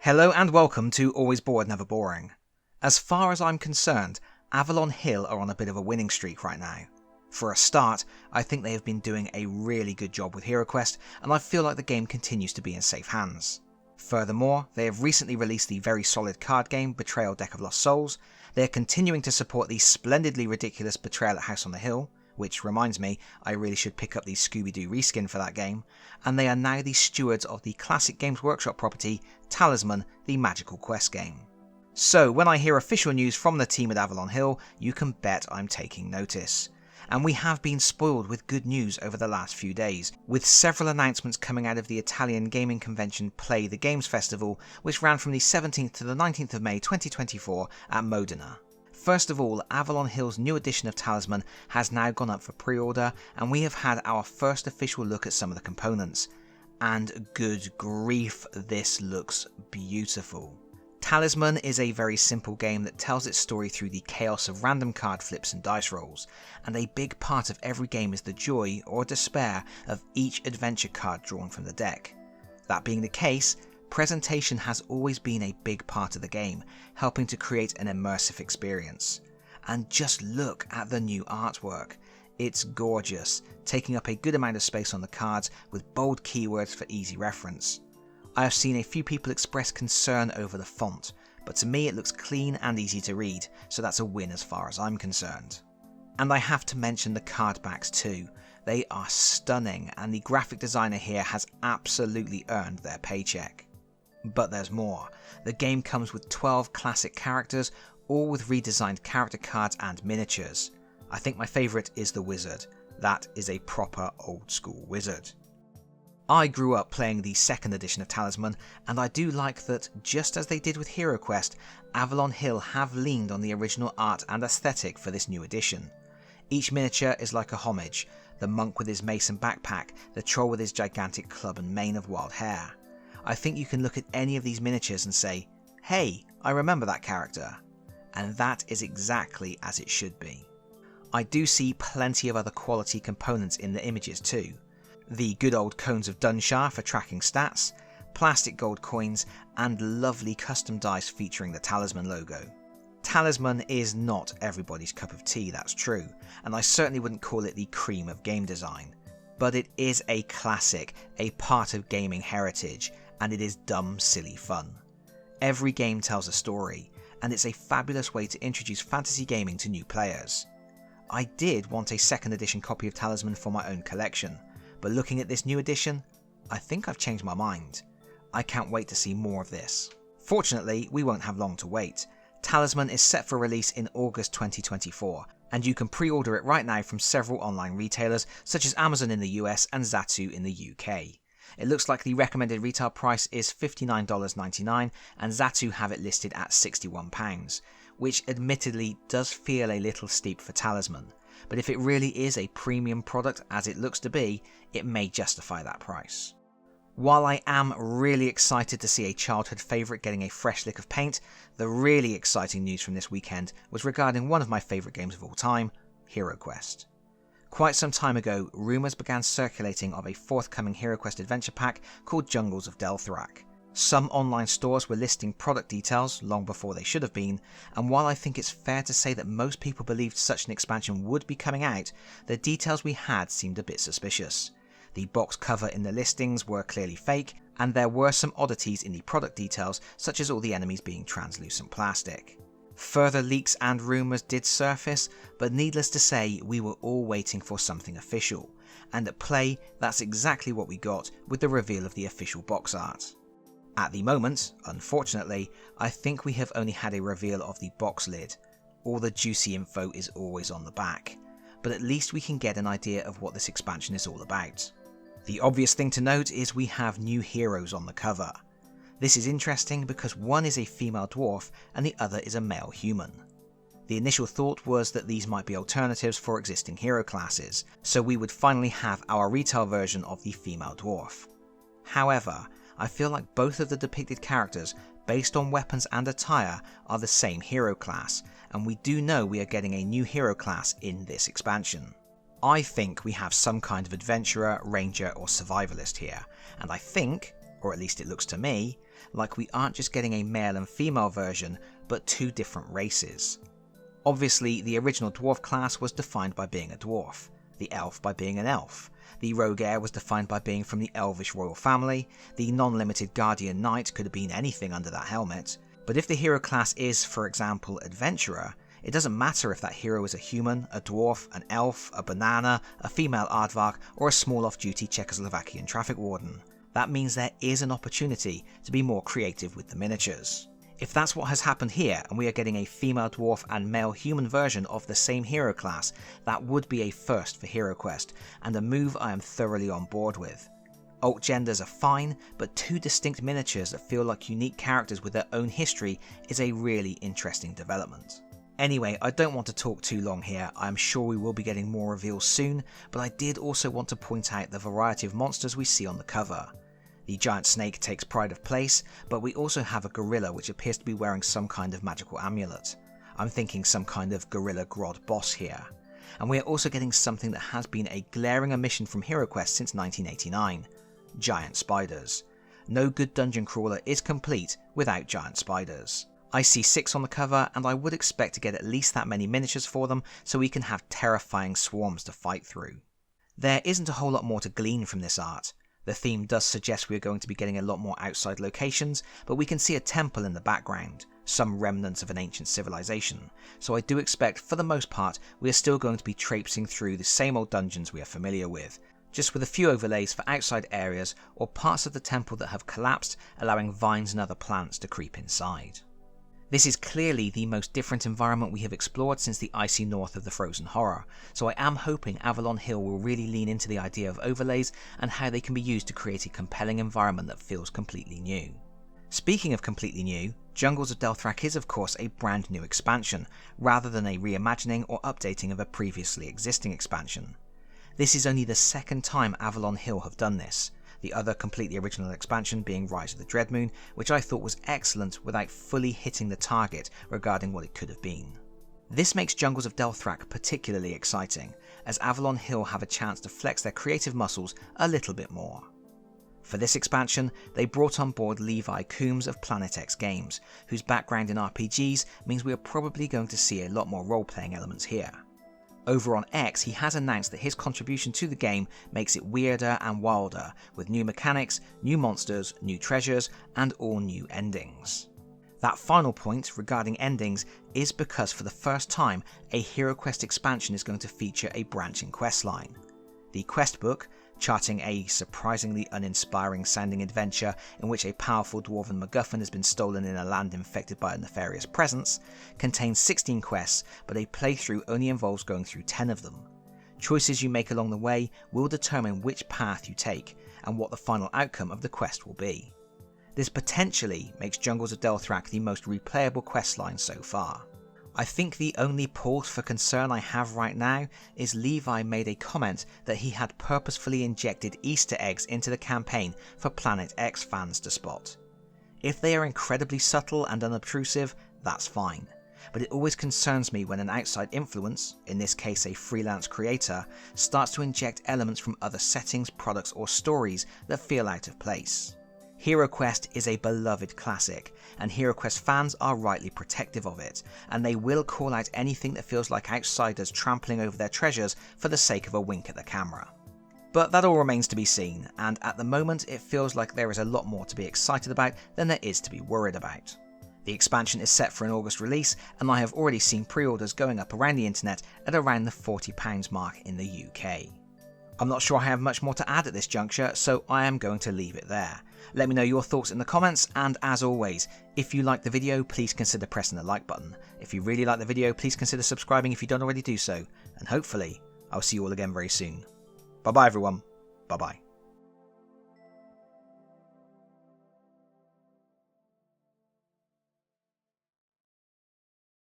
Hello and welcome to Always Bored Never Boring. As far as I'm concerned, Avalon Hill are on a bit of a winning streak right now. For a start, I think they have been doing a really good job with HeroQuest, and I feel like the game continues to be in safe hands. Furthermore, they have recently released the very solid card game Betrayal Deck of Lost Souls, they are continuing to support the splendidly ridiculous Betrayal at House on the Hill, which reminds me, I really should pick up the Scooby-Doo reskin for that game, and they are now the stewards of the classic Games Workshop property, Talisman, the magical quest game. So when I hear official news from the team at Avalon Hill, you can bet I'm taking notice. And we have been spoiled with good news over the last few days, with several announcements coming out of the Italian gaming convention Play the Games Festival, which ran from the 17th to the 19th of May 2024 at Modena. First of all, Avalon Hill's new edition of Talisman has now gone up for pre-order, and we have had our first official look at some of the components. And good grief, this looks beautiful. Talisman is a very simple game that tells its story through the chaos of random card flips and dice rolls, and a big part of every game is the joy or despair of each adventure card drawn from the deck. That being the case, presentation has always been a big part of the game, helping to create an immersive experience. And just look at the new artwork. It's gorgeous, taking up a good amount of space on the cards with bold keywords for easy reference. I have seen a few people express concern over the font, but to me it looks clean and easy to read, so that's a win as far as I'm concerned. And I have to mention the card backs too. They are stunning, and the graphic designer here has absolutely earned their paycheck. But there's more. The game comes with 12 classic characters, all with redesigned character cards and miniatures. I think my favourite is the wizard. That is a proper old school wizard. I grew up playing the second edition of Talisman, and I do like that, just as they did with HeroQuest, Avalon Hill have leaned on the original art and aesthetic for this new edition. Each miniature is like a homage, the monk with his mace and backpack, the troll with his gigantic club and mane of wild hair. I think you can look at any of these miniatures and say, hey, I remember that character. And that is exactly as it should be. I do see plenty of other quality components in the images too. The good old cones of Dunshire for tracking stats, plastic gold coins, and lovely custom dice featuring the Talisman logo. Talisman is not everybody's cup of tea, that's true, and I certainly wouldn't call it the cream of game design. But it is a classic, a part of gaming heritage, and it is dumb silly fun. Every game tells a story, and it's a fabulous way to introduce fantasy gaming to new players. I did want a second edition copy of Talisman for my own collection, but looking at this new edition, I think I've changed my mind. I can't wait to see more of this. Fortunately, we won't have long to wait. Talisman is set for release in August 2024, and you can pre-order it right now from several online retailers such as Amazon in the US and Zatsu in the UK. It looks like the recommended retail price is $59.99 and Zatsu have it listed at £61, which admittedly does feel a little steep for Talisman, but if it really is a premium product as it looks to be, it may justify that price. While I am really excited to see a childhood favourite getting a fresh lick of paint, the really exciting news from this weekend was regarding one of my favourite games of all time, HeroQuest. Quite some time ago, rumours began circulating of a forthcoming HeroQuest adventure pack called Jungles of Delthrak. Some online stores were listing product details long before they should have been, and while I think it's fair to say that most people believed such an expansion would be coming out, the details we had seemed a bit suspicious. The box cover in the listings were clearly fake, and there were some oddities in the product details, such as all the enemies being translucent plastic. Further leaks and rumours did surface, but needless to say, we were all waiting for something official, and at Play, that's exactly what we got with the reveal of the official box art. At the moment, unfortunately, I think we have only had a reveal of the box lid. All the juicy info is always on the back, but at least we can get an idea of what this expansion is all about. The obvious thing to note is we have new heroes on the cover. This is interesting because one is a female dwarf and the other is a male human. The initial thought was that these might be alternatives for existing hero classes, so we would finally have our retail version of the female dwarf. However, I feel like both of the depicted characters, based on weapons and attire, are the same hero class, and we do know we are getting a new hero class in this expansion. I think we have some kind of adventurer, ranger or survivalist here, and I think, or at least it looks to me, like we aren't just getting a male and female version, but two different races. Obviously, the original dwarf class was defined by being a dwarf, the elf by being an elf, the rogue heir was defined by being from the elvish royal family, the non-limited guardian knight could have been anything under that helmet, but if the hero class is, for example, adventurer, it doesn't matter if that hero is a human, a dwarf, an elf, a banana, a female aardvark, or a small off-duty Czechoslovakian traffic warden. That means there is an opportunity to be more creative with the miniatures. If that's what has happened here, and we are getting a female dwarf and male human version of the same hero class, that would be a first for HeroQuest, and a move I am thoroughly on board with. Alt genders are fine, but two distinct miniatures that feel like unique characters with their own history is a really interesting development. Anyway, I don't want to talk too long here, I am sure we will be getting more reveals soon, but I did also want to point out the variety of monsters we see on the cover. The giant snake takes pride of place, but we also have a gorilla which appears to be wearing some kind of magical amulet. I'm thinking some kind of gorilla grodd boss here. And we are also getting something that has been a glaring omission from HeroQuest since 1989. Giant spiders. No good dungeon crawler is complete without giant spiders. I see 6 on the cover, and I would expect to get at least that many miniatures for them so we can have terrifying swarms to fight through. There isn't a whole lot more to glean from this art. The theme does suggest we are going to be getting a lot more outside locations, but we can see a temple in the background, some remnants of an ancient civilization, so I do expect for the most part we are still going to be traipsing through the same old dungeons we are familiar with, just with a few overlays for outside areas or parts of the temple that have collapsed, allowing vines and other plants to creep inside. This is clearly the most different environment we have explored since the icy north of the Frozen Horror, so I am hoping Avalon Hill will really lean into the idea of overlays and how they can be used to create a compelling environment that feels completely new. Speaking of completely new, Jungles of Delthrak is of course a brand new expansion, rather than a reimagining or updating of a previously existing expansion. This is only the second time Avalon Hill have done this, the other completely original expansion being Rise of the Dreadmoon, which I thought was excellent without fully hitting the target regarding what it could have been. This makes Jungles of Delthrak particularly exciting, as Avalon Hill have a chance to flex their creative muscles a little bit more. For this expansion, they brought on board Levi Coombs of Planet X Games, whose background in RPGs means we are probably going to see a lot more role-playing elements here. Over on X, he has announced that his contribution to the game makes it weirder and wilder, with new mechanics, new monsters, new treasures, and all new endings. That final point regarding endings is because for the first time, a HeroQuest expansion is going to feature a branching questline. The quest book, charting a surprisingly uninspiring sounding adventure in which a powerful dwarven MacGuffin has been stolen in a land infected by a nefarious presence, contains 16 quests, but a playthrough only involves going through 10 of them. Choices you make along the way will determine which path you take, and what the final outcome of the quest will be. This potentially makes Jungles of Delthrak the most replayable questline so far. I think the only pause for concern I have right now is Levi made a comment that he had purposefully injected Easter eggs into the campaign for Planet X fans to spot. If they are incredibly subtle and unobtrusive, that's fine, but it always concerns me when an outside influence, in this case a freelance creator, starts to inject elements from other settings, products or stories that feel out of place. HeroQuest is a beloved classic, and HeroQuest fans are rightly protective of it, and they will call out anything that feels like outsiders trampling over their treasures for the sake of a wink at the camera. But that all remains to be seen, and at the moment it feels like there is a lot more to be excited about than there is to be worried about. The expansion is set for an August release, and I have already seen pre-orders going up around the internet at around the £40 mark in the UK. I'm not sure I have much more to add at this juncture, so I am going to leave it there. Let me know your thoughts in the comments, and as always, if you liked the video, please consider pressing the like button. If you really like the video, please consider subscribing if you don't already do so, and hopefully, I'll see you all again very soon. Bye bye everyone, bye bye.